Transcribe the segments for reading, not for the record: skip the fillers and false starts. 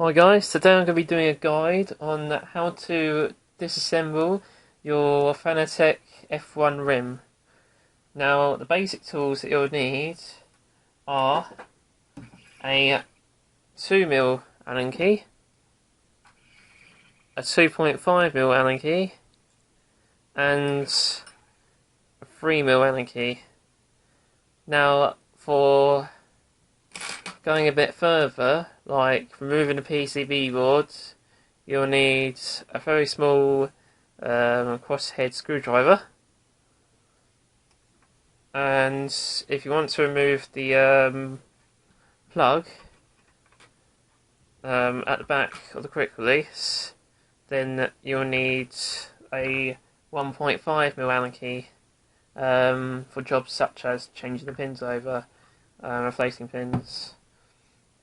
Hi guys, today I'm going to be doing a guide on how to disassemble your Fanatec F1 rim. Now the basic tools that you'll need are a 2mm Allen key, a 2.5mm Allen key and a 3mm Allen key. Now for going a bit further, like removing the PCB boards, you'll need a very small crosshead screwdriver, and if you want to remove the plug at the back of the quick release, then you'll need a 1.5mm Allen key for jobs such as changing the pins over, replacing pins.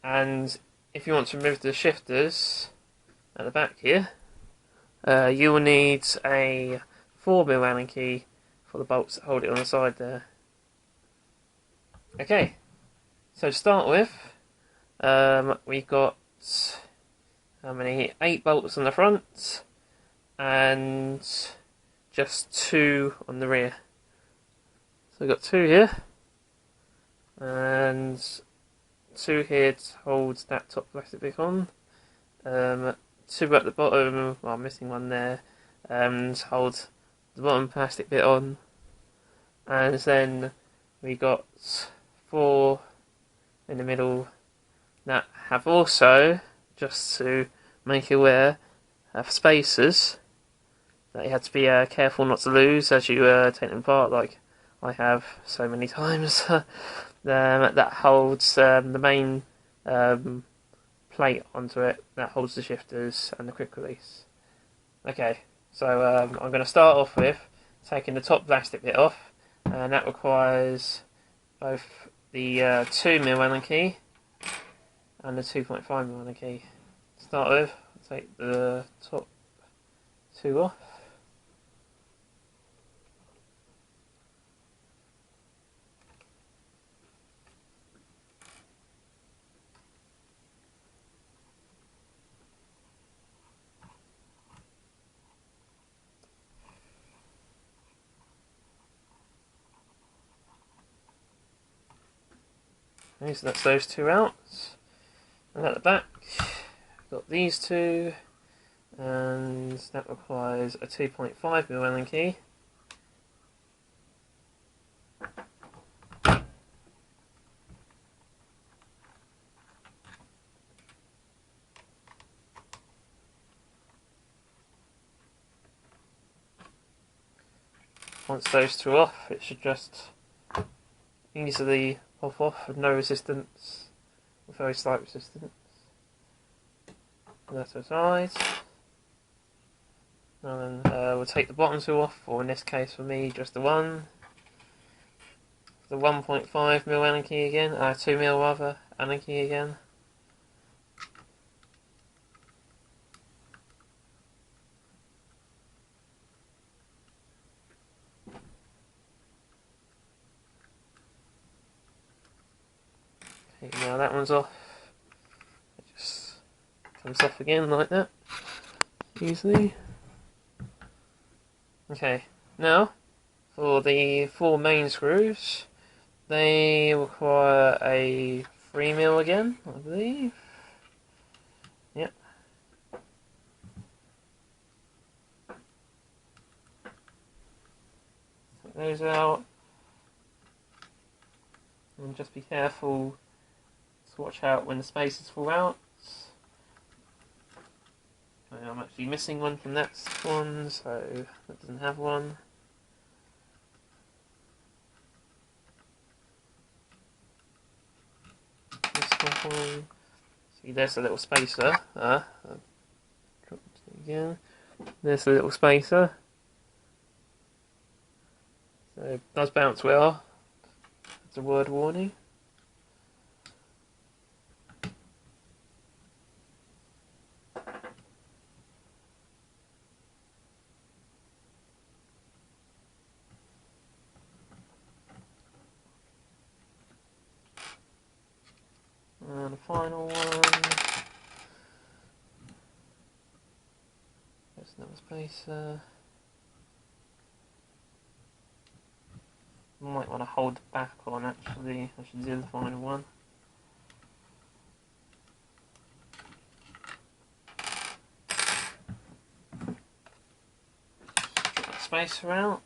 And if you want to remove the shifters at the back here, you will need a 4mm Allen key for the bolts that hold it on the side there. Okay, so to start with, we've got how many? 8 bolts on the front and just 2 on the rear. So we've got 2 here and 2 here to hold that top plastic bit on. 2 at the bottom, well I'm missing one there, to hold the bottom plastic bit on. And then we got 4 in the middle that have also, just to make you aware, have spacers that you have to be careful not to lose as you take them apart, like I have so many times. That holds the main plate onto it that holds the shifters and the quick release. Okay, so I'm going to start off with taking the top plastic bit off, and that requires both the 2mm Allen key and the 2.5mm Allen key. To start with, I'll take the top 2 off. Okay, so that's those 2 out. And at the back, I've got these 2, and that requires a 2.5mm Allen key. Once those 2 off, it should just easily pop off with no resistance, with very slight resistance. That aside, and then we'll take the bottom 2 off, or in this case for me, just the one. The 1.5mm Allen key again, 2mm rather, Allen key again. Okay, now that one's off. It just comes off again like that, easily. Okay, now for the 4 main screws, they require a 3mm again, I believe. Yep. Take those out. And just be careful to watch out when the spacers fall out. I'm actually missing one from that one, so that doesn't have one. This one. See, there's a little spacer. I'll drop it again. There's a little spacer. So it does bounce well. It's a word warning. And the final one. There's another space. Might want to hold the back on actually. I should do the final one. Spacer out.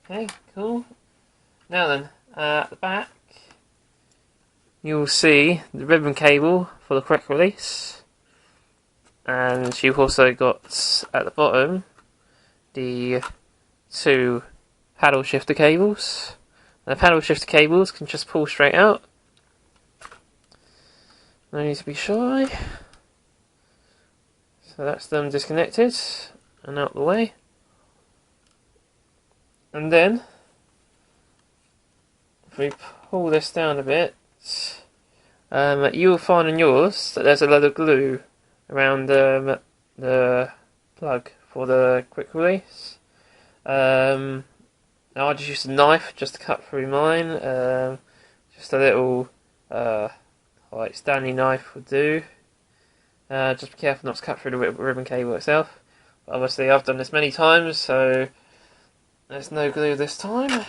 Okay, cool. Now then, at the back, you'll see the ribbon cable for the quick release, and you've also got at the bottom the two paddle shifter cables. And the paddle shifter cables can just pull straight out. No need to be shy. So that's them disconnected and out the way. And then, if we pull this down a bit, you'll find on yours that there's a load of glue around the plug for the quick release. Now I just used a knife just to cut through mine. Just a little like Stanley knife would do. Just be careful not to cut through the ribbon cable itself. But obviously I've done this many times, so there's no glue this time.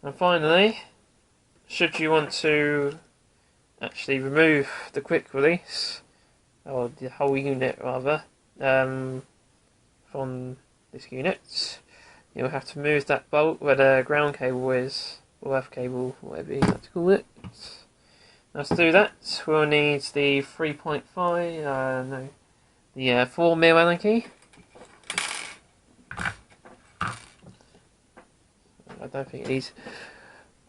And finally, should you want to actually remove the quick release, or the whole unit rather, from this unit, you'll have to move that bolt where the ground cable is, or F cable, whatever you like to call it. Now to do that, we'll need the 3.5, the 4mm Allen key. I don't think it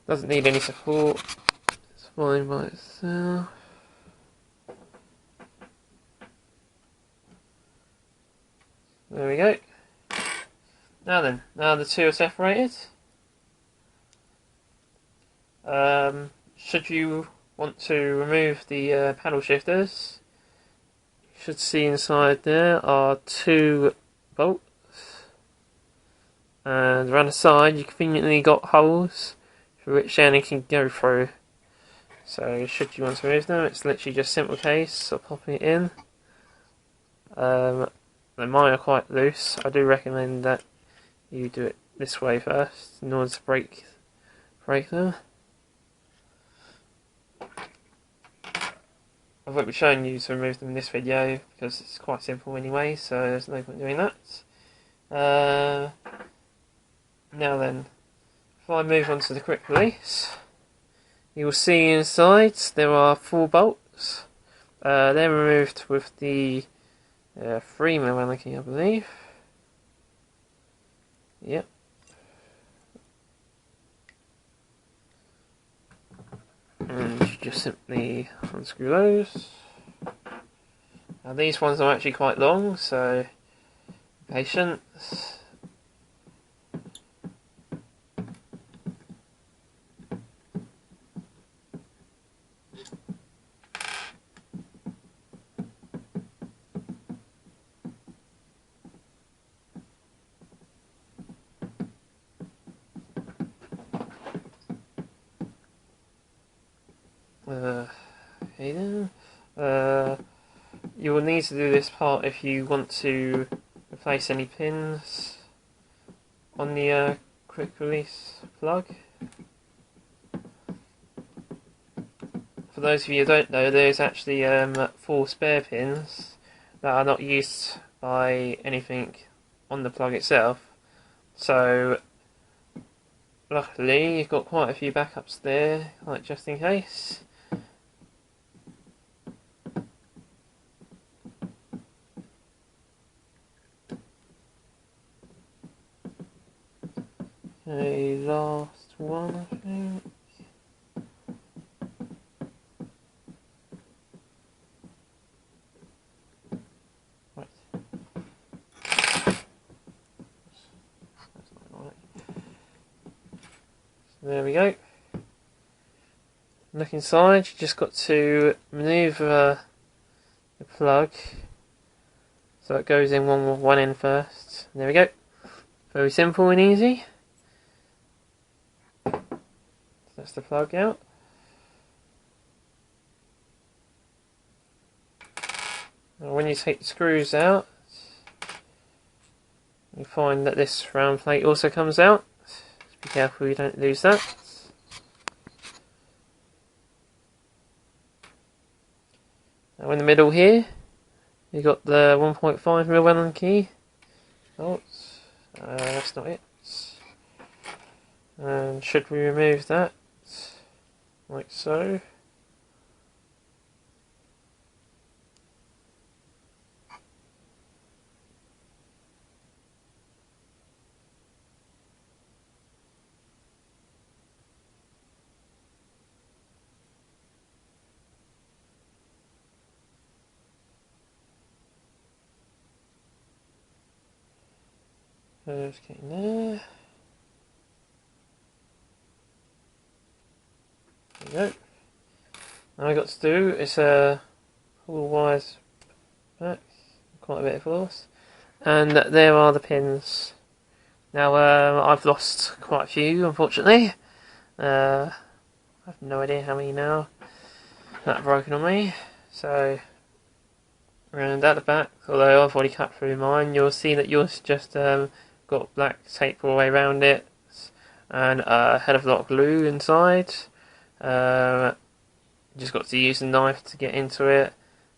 doesn't need any support. It's fine by itself. There we go. Now then, now the two are separated. Should you want to remove the paddle shifters, you should see inside there are two bolts. And around the side, you conveniently got holes through which any can go through. So, should you want to remove them, it's literally just a simple case of popping it in. Mine are quite loose. I do recommend that you do it this way first in order to break them. I won't be showing you to remove them in this video because it's quite simple anyway, so there's no point doing that. Now then, if I move on to the quick release, you will see inside there are 4 bolts. They're removed with the 3mm Allen key, I believe. Yep. And you just simply unscrew those. Now these ones are actually quite long, so be patient. Okay then. You will need to do this part if you want to replace any pins on the quick release plug. For those of you who don't know, there's actually 4 spare pins that are not used by anything on the plug itself. So luckily you've got quite a few backups there, like just in case. Okay, last one I think. Right. That's not right. So there we go. Look inside, you just got to manoeuvre the plug so it goes in one end first. There we go. Very simple and easy. That's the plug out. Now when you take the screws out, you find that this round plate also comes out. Just be careful you don't lose that. Now in the middle here, you've got the 1.5mm Allen key. Oh, that's not it. And should we remove that, like so. Just getting there. There we go. Now all I got to do is pull the wires back, quite a bit of force, and there are the pins. Now I've lost quite a few, unfortunately. I have no idea how many now that are broken on me. So, and at the back, although I've already cut through mine, you'll see that yours just got black tape all the way around it, and a hell of a lot of glue inside. Just got to use a knife to get into it.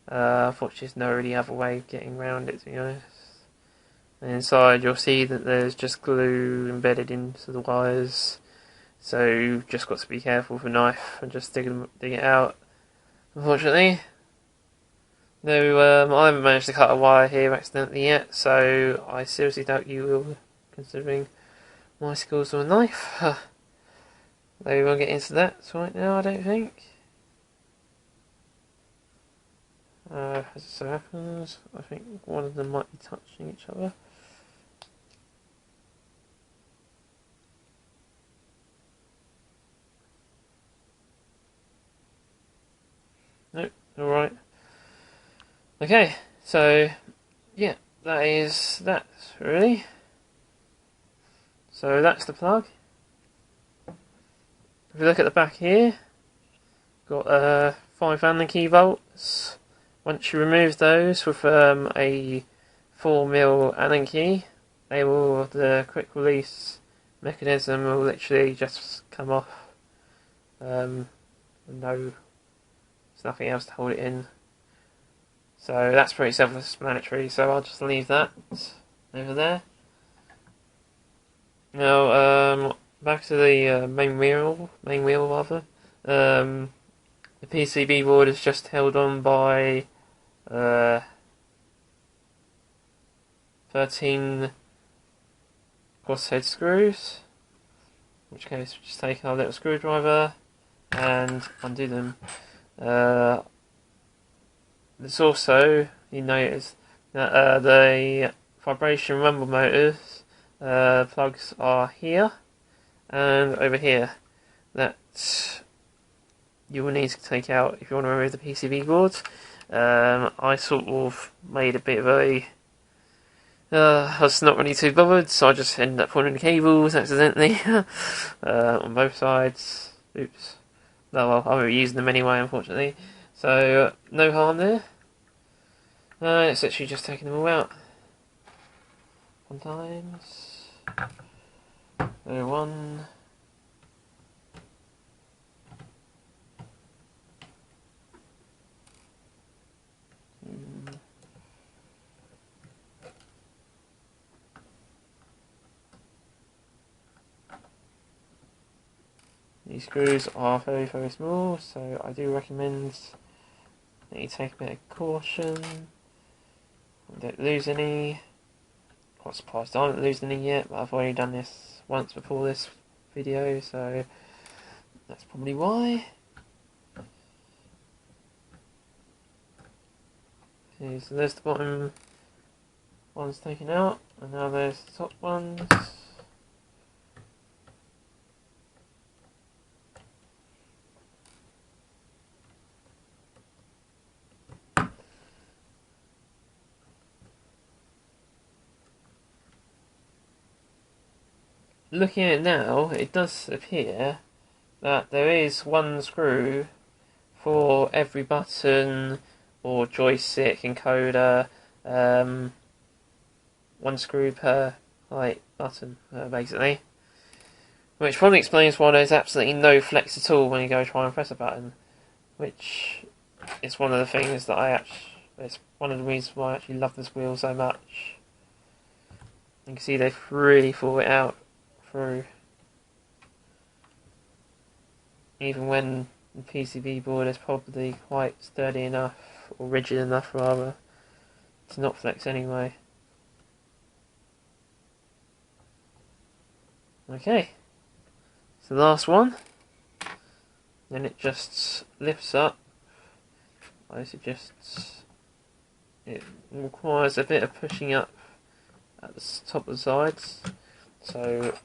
Unfortunately, there's no really other way of getting around it, to be honest. And inside, you'll see that there's just glue embedded into the wires. So you've just got to be careful with a knife and just dig it out. Unfortunately, no, I haven't managed to cut a wire here accidentally yet, so I seriously doubt you will, considering my skills with a knife. Though we won't get into that right now, I don't think. As it so happens, I think one of them might be touching each other. Nope, alright. Okay, so yeah, that is that really. So that's the plug. If you look at the back here, got 5 Allen key bolts. Once you remove those with a 4mm Allen key, the quick release mechanism will literally just come off. There's nothing else to hold it in. So that's pretty self-explanatory, so I'll just leave that over there. Now, back to the main wheel rather. The PCB board is just held on by 13 crosshead screws, in which case we just take our little screwdriver and undo them. There's also, you notice that the vibration rumble motors plugs are here and over here. That you will need to take out if you want to remove the PCB board. I sort of made a bit of a I was not really too bothered, so I just ended up pulling the cables accidentally on both sides. Oops. No, well, I won't be using them anyway, unfortunately. So, no harm there. It's actually just taking them all out. Sometimes. There, one. These screws are very, very small, so I do recommend that you take a bit of caution. Don't lose any. Quite surprised I haven't lost any yet, but I've already done this once before this video, so that's probably why. Okay, so there's the bottom ones taken out, and now there's the top ones. Looking at it now, it does appear that there is one screw for every button or joystick encoder, one screw per button, basically. Which probably explains why there's absolutely no flex at all when you go try and press a button. Which is one of the things that it's one of the reasons why I actually love this wheel so much. You can see they've really thought it out through. Even when the PCB board is probably quite sturdy enough, or rigid enough rather, to not flex anyway. Okay, so the last one, then it just lifts up. It requires a bit of pushing up at the top of the sides, so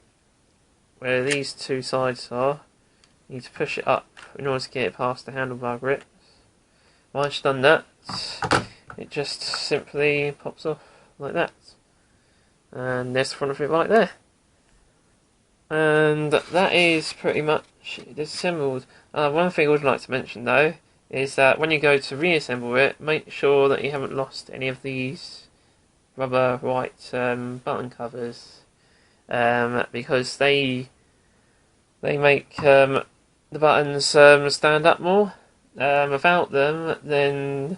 where these two sides are, you need to push it up in order to get it past the handlebar grips. Once you've done that, it just simply pops off like that, and there's the front of it right there. And that is pretty much disassembled. One thing I would like to mention though is that when you go to reassemble it, make sure that you haven't lost any of these rubber white button covers, because they make the buttons stand up more. Without them, then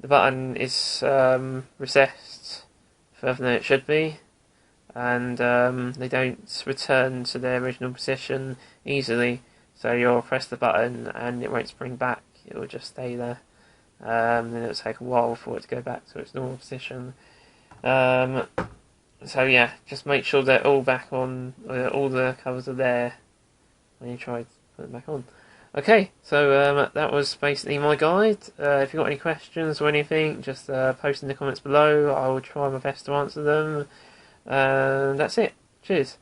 the button is recessed further than it should be, and they don't return to their original position easily. So you'll press the button and it won't spring back, it will just stay there. Then it'll take a while for it to go back to its normal position. So yeah, just make sure they're all back on, all the covers are there when you try to put them back on. Okay, so that was basically my guide. If you've got any questions or anything, just post in the comments below. I will try my best to answer them. That's it. Cheers.